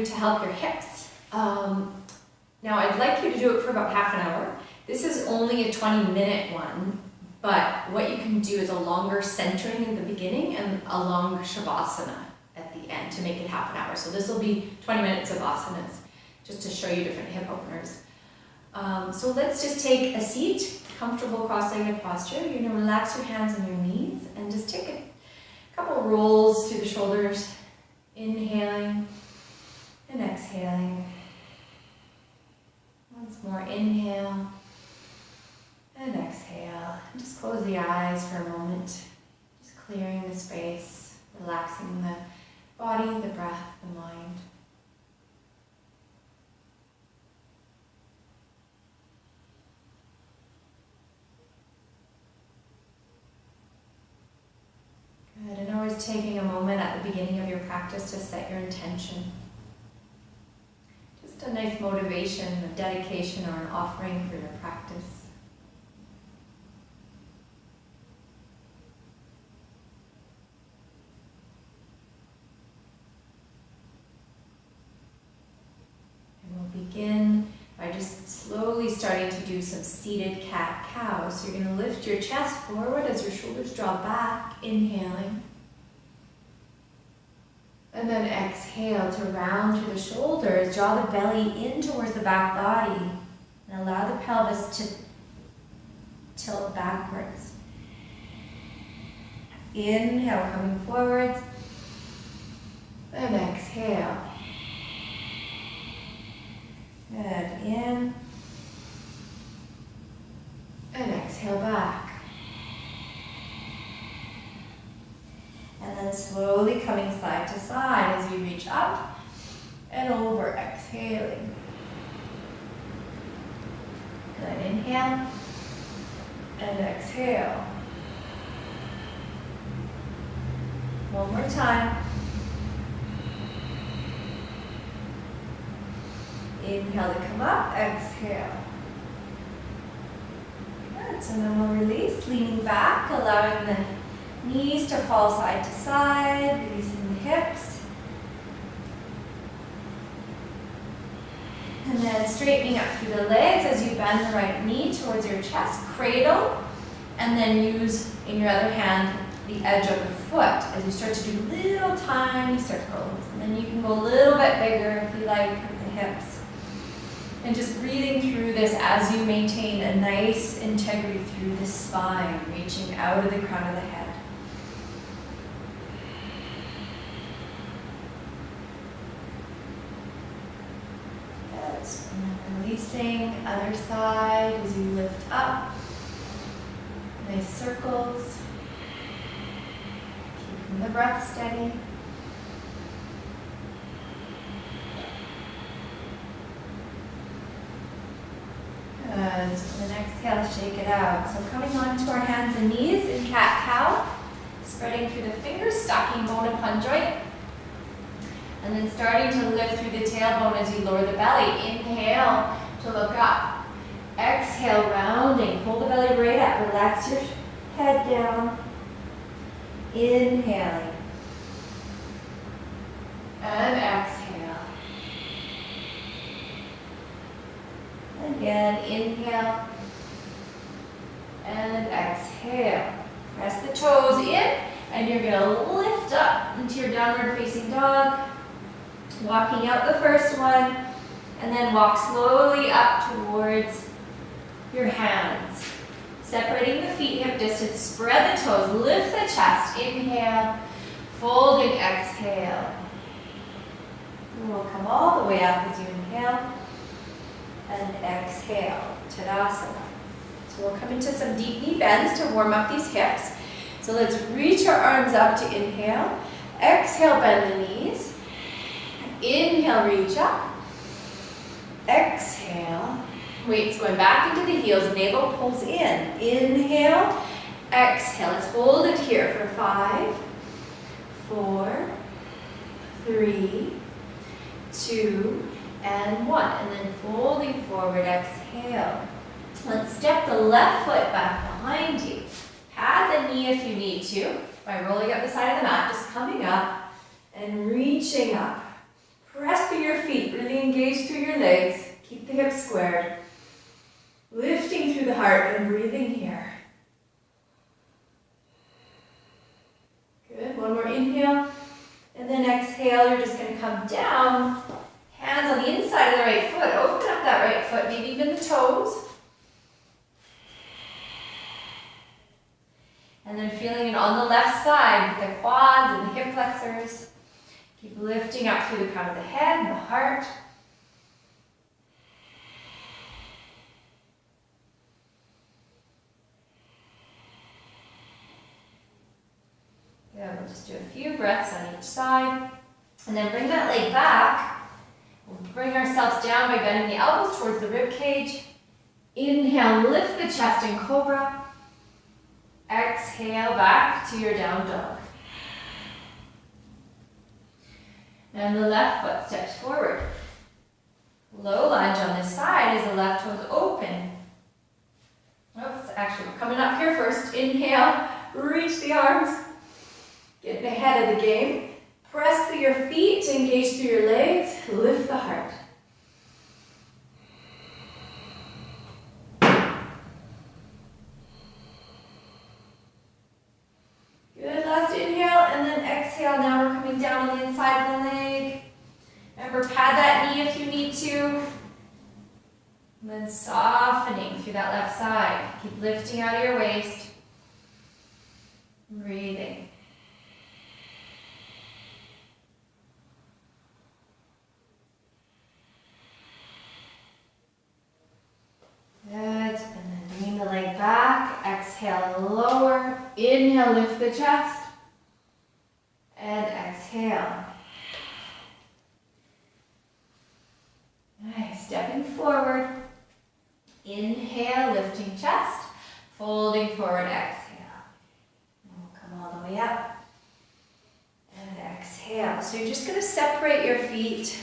do to help your hips. Now I'd like you to do it for about half an hour. This is only a 20-minute one, but what you can do is a longer centering in the beginning and a longer shavasana at the end to make it half an hour. So this will be 20 minutes of asanas, just to show you different hip openers. So let's just take a seat, comfortable cross-legged posture. You're going to relax your hands on your knees and just take a couple rolls through the shoulders, inhaling and exhaling. Once more, inhale and exhale. And just close the eyes for a moment, just clearing the space, relaxing the body, the breath, the mind. Good, and always taking a moment at the beginning of your practice to set your intention. Just a nice motivation, a dedication, or an offering for your practice. Begin by just slowly starting to do some seated cat-cow. So you're going to lift your chest forward as your shoulders draw back, inhaling. And then exhale to round through the shoulders. Draw the belly in towards the back body. And allow the pelvis to tilt backwards. Inhale, coming forwards. And exhale. Good, in, and exhale back. And then slowly coming side to side as you reach up and over, exhaling. Good, inhale, and exhale. One more time. Inhale to come up, exhale. Good, so then we'll release, leaning back, allowing the knees to fall side to side, releasing the hips. And then straightening up through the legs as you bend the right knee towards your chest, cradle, and then use in your other hand the edge of the foot as you start to do little tiny circles. And then you can go a little bit bigger if you like with the hips. And just breathing through this as you maintain a nice integrity through the spine, reaching out of the crown of the head. Good. And then releasing, other side as you lift up. Nice circles. Keeping the breath steady. Good. So then exhale, shake it out. So coming onto our hands and knees in cat-cow, spreading through the fingers, stocking bone upon joint, and then starting to lift through the tailbone as you lower the belly. Inhale to look up. Exhale, rounding. Pull the belly right up. Relax your head down. Inhaling. And exhale. Again, inhale and exhale. Press the toes in and you're going to lift up into your downward facing dog. Walking out the first one and then walk slowly up towards your hands. Separating the feet hip distance, spread the toes, lift the chest, inhale, folding, exhale. And we'll come all the way up as you inhale. And exhale, Tadasana. So we'll come into some deep knee bends to warm up these hips. So let's reach our arms up to inhale. Exhale, bend the knees. Inhale, reach up. Exhale. Weights going back into the heels, navel pulls in. Inhale, exhale. Let's hold it here for 5, 4, 3, 2, and 1. And then folding forward, exhale. Let's step the left foot back behind you. Pad the knee if you need to by rolling up the side of the mat, just coming up and reaching up. Press through your feet, really engage through your legs. Keep the hips squared. Lifting through the heart and breathing here. Good, one more inhale. And then exhale, you're just going to come down. Hands on the inside of the right foot. Open up that right foot, maybe even the toes. And then feeling it on the left side with the quads and the hip flexors. Keep lifting up through the crown of the head and the heart. Good, we'll just do a few breaths on each side. And then bring that leg back. We'll bring ourselves down by bending the elbows towards the rib cage. Inhale, lift the chest in cobra. Exhale, back to your down dog. And the left foot steps forward. Low lunge on this side as the left toes open. Oops, actually we're coming up here first. Inhale, reach the arms. Get ahead of the game. Press through your feet to engage through your legs. Lift the heart. Good, last inhale, and then exhale. Now we're coming down on the inside of the leg. Remember, pad that knee if you need to. And then softening through that left side. Keep lifting out of your waist. Breathing. Good, and then bring the leg back. Exhale, lower. Inhale, lift the chest. And exhale. Nice, stepping forward. Inhale, lifting chest. Folding forward, exhale. We'll come all the way up. And exhale. So you're just going to separate your feet.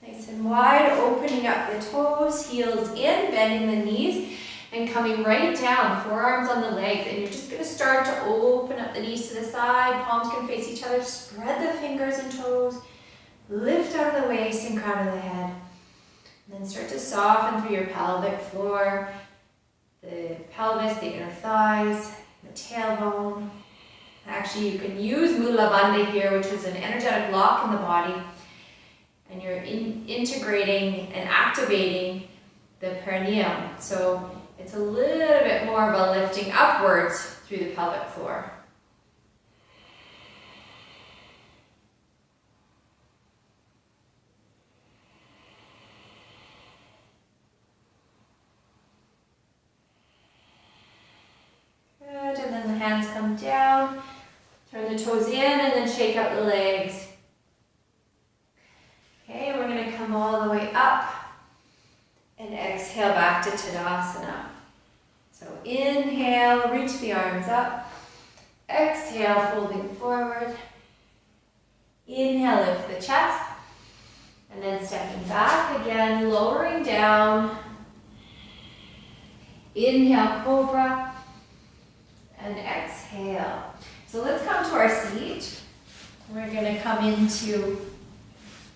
Nice and wide, opening up the toes, heels in, bending the knees, and coming right down, forearms on the legs. And you're just going to start to open up the knees to the side, palms can face each other, spread the fingers and toes, lift out of the waist and crown of the head. And then start to soften through your pelvic floor, the pelvis, the inner thighs, the tailbone. Actually, you can use Mula Bandha here, which is an energetic lock in the body. And you're integrating and activating the perineum. So it's a little bit more of a lifting upwards through the pelvic floor. Good, and then the hands come down. Turn the toes in and then shake out the legs. Okay, we're going to come all the way up and exhale back to Tadasana. So inhale, reach the arms up. Exhale, folding forward. Inhale, lift the chest. And then stepping back again, lowering down. Inhale, cobra. And exhale. So let's come to our seat. We're going to come into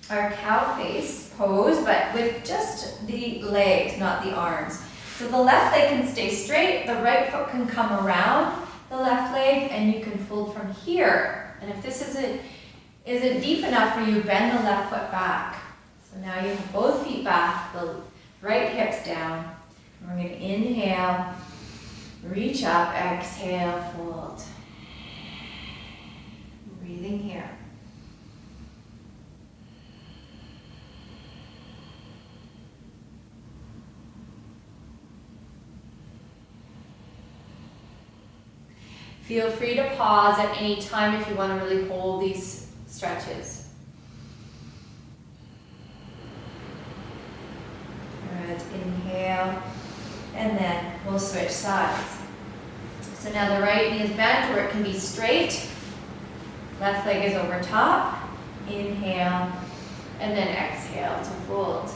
our cow face pose, but with just the legs, not the arms. So the left leg can stay straight, the right foot can come around the left leg, and you can fold from here. And if this isn't deep enough for you, bend the left foot back. So now you have both feet back, the right hips down. And we're going to inhale, reach up, exhale, fold. Breathing here. Feel free to pause at any time if you want to really hold these stretches. Good, inhale, and then we'll switch sides. So now the right knee is bent where it can be straight. Left leg is over top. Inhale, and then exhale to fold.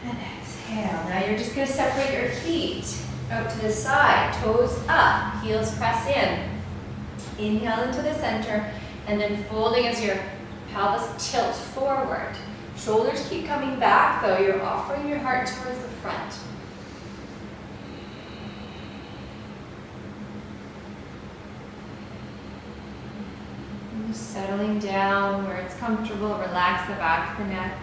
And exhale. Now you're just going to separate your feet out to the side, toes up, heels press in. Inhale into the center, and then folding as your pelvis tilts forward. Shoulders keep coming back, though. You're offering your heart towards the front. And just settling down where it's comfortable. Relax the back of the neck.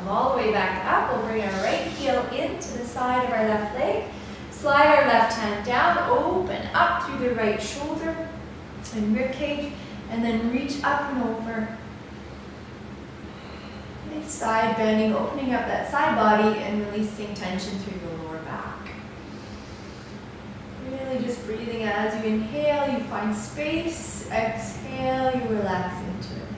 All the way back up, we'll bring our right heel into the side of our left leg, slide our left hand down, open up through the right shoulder and rib cage, and then reach up and over. Nice side bending, opening up that side body and releasing tension through the lower back. Really just breathing as you inhale, you find space, exhale, you relax into it.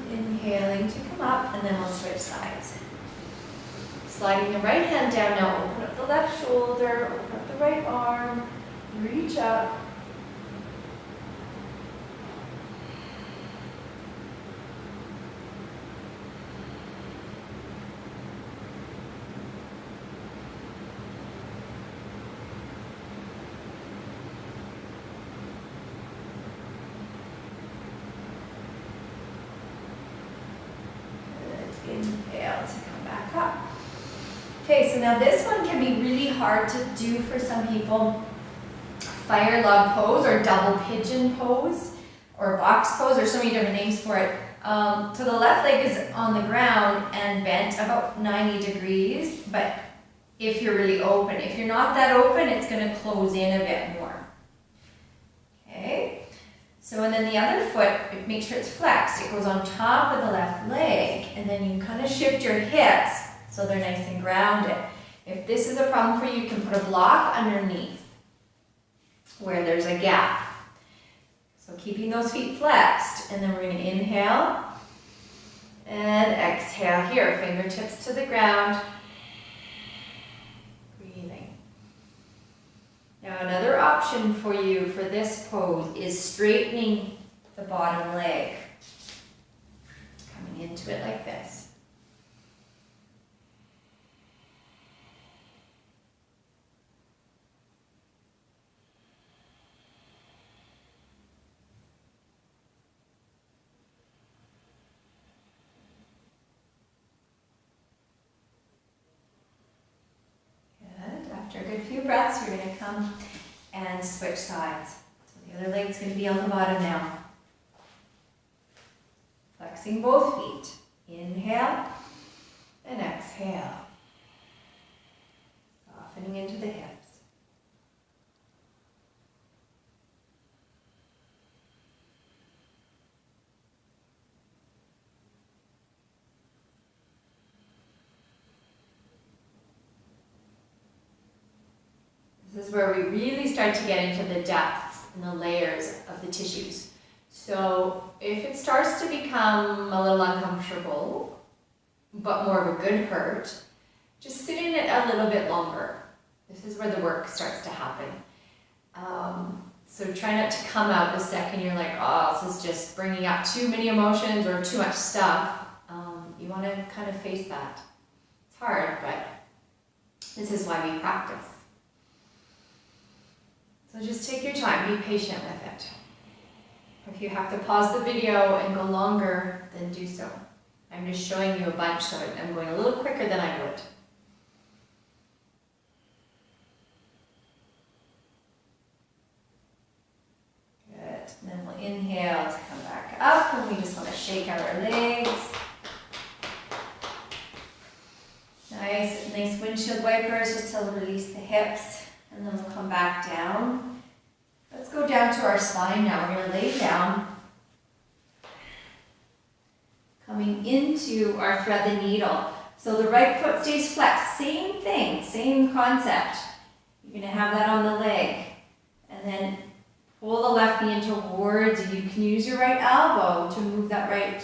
Inhaling to come up, and then we'll switch sides. Sliding the right hand down now, open up the left shoulder, open up the right arm, reach up. Inhale to come back up. Okay, so now this one can be really hard to do for some people. Fire log pose or double pigeon pose or box pose, or so many different names for it. So the left leg is on the ground and bent about 90 degrees, but if you're really open. If you're not that open, it's going to close in a bit more. Okay. So, and then the other foot, make sure it's flexed. It goes on top of the left leg, and then you kind of shift your hips so they're nice and grounded. If this is a problem for you, you can put a block underneath where there's a gap. So keeping those feet flexed, and then we're going to inhale and exhale here, fingertips to the ground. Now another option for you for this pose is straightening the bottom leg. Coming into it like this. After a good few breaths, you're going to come and switch sides. So the other leg's going to be on the bottom now. Flexing both feet. Inhale and exhale. Softening into the hips. This is where we really start to get into the depths and the layers of the tissues. So if it starts to become a little uncomfortable, but more of a good hurt, just sit in it a little bit longer. This is where the work starts to happen. So try not to come out the second you're like, oh, this is just bringing up too many emotions or too much stuff. You want to kind of face that. It's hard, but this is why we practice. So just take your time, be patient with it. If you have to pause the video and go longer, then do so. I'm just showing you a bunch, so I'm going a little quicker than I would. Good. And then we'll inhale to come back up, and we just want to shake out our legs. Nice windshield wipers just to release the hips, and then we'll come back down. Let's go down to our spine now. We're going to lay down, coming into our thread the needle. So the right foot stays flexed. Same thing, same concept. You're going to have that on the leg. And then pull the left knee in towards you. You can use your right elbow to move that right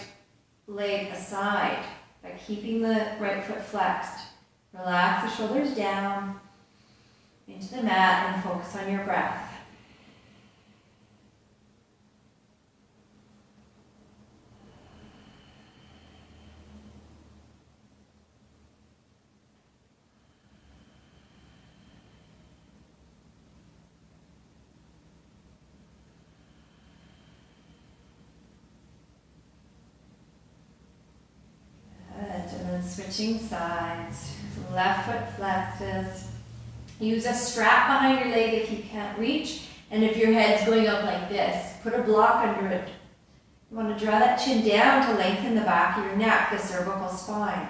leg aside by keeping the right foot flexed. Relax the shoulders down into the mat and focus on your breath. And then switching sides. Left foot flexes. Use a strap behind your leg if you can't reach. And if your head's going up like this, put a block under it. You want to draw that chin down to lengthen the back of your neck, the cervical spine.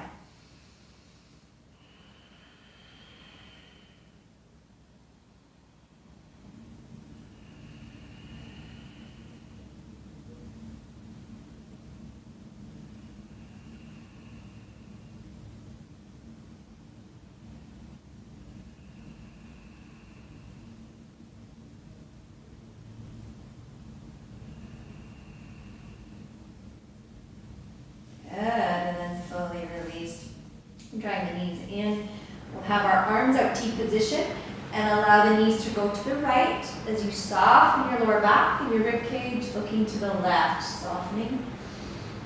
Drawing the knees in. We'll have our arms out T position and allow the knees to go to the right as you soften your lower back and your rib cage, looking to the left, softening,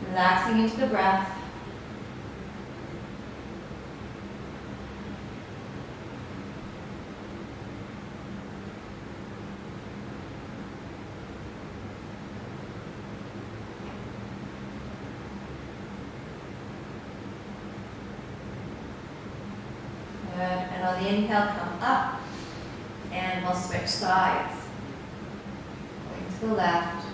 relaxing into the breath. And on the inhale, come up, and we'll switch sides. Going to the left.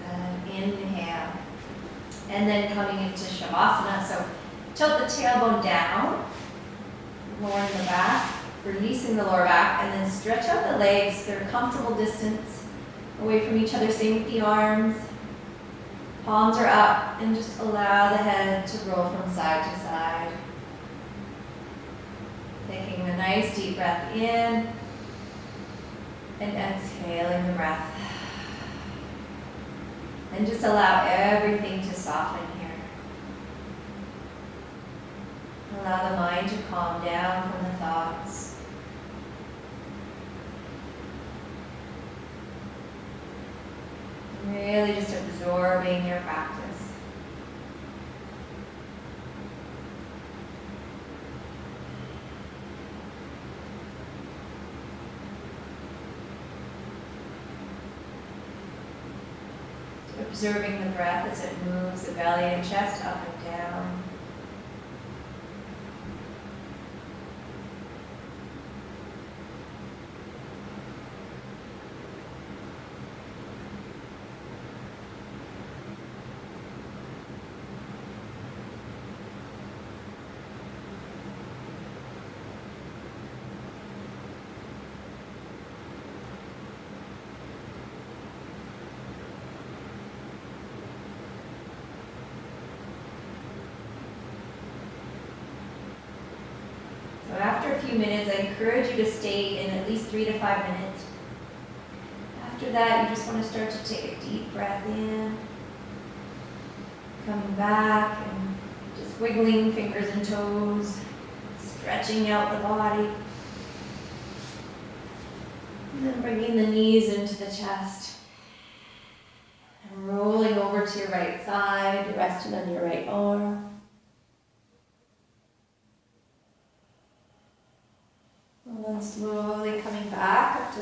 And inhale. And then coming into Shavasana, so tilt the tailbone down, lowering the back, releasing the lower back, and then stretch out the legs. They're a comfortable distance away from each other. Same with the arms. Palms are up, and just allow the head to roll from side to side. Taking a nice deep breath in, and exhaling the breath. And just allow everything to soften here. Allow the mind to calm down from the thoughts. Really just absorbing your practice. Observing the breath as it moves the belly and chest up and down. So after a few minutes, I encourage you to stay in at least 3 to 5 minutes. After that, you just want to start to take a deep breath in, coming back and just wiggling fingers and toes, stretching out the body. And then bringing the knees into the chest. And rolling over to your right side, resting on your right arm. And then slowly coming back up to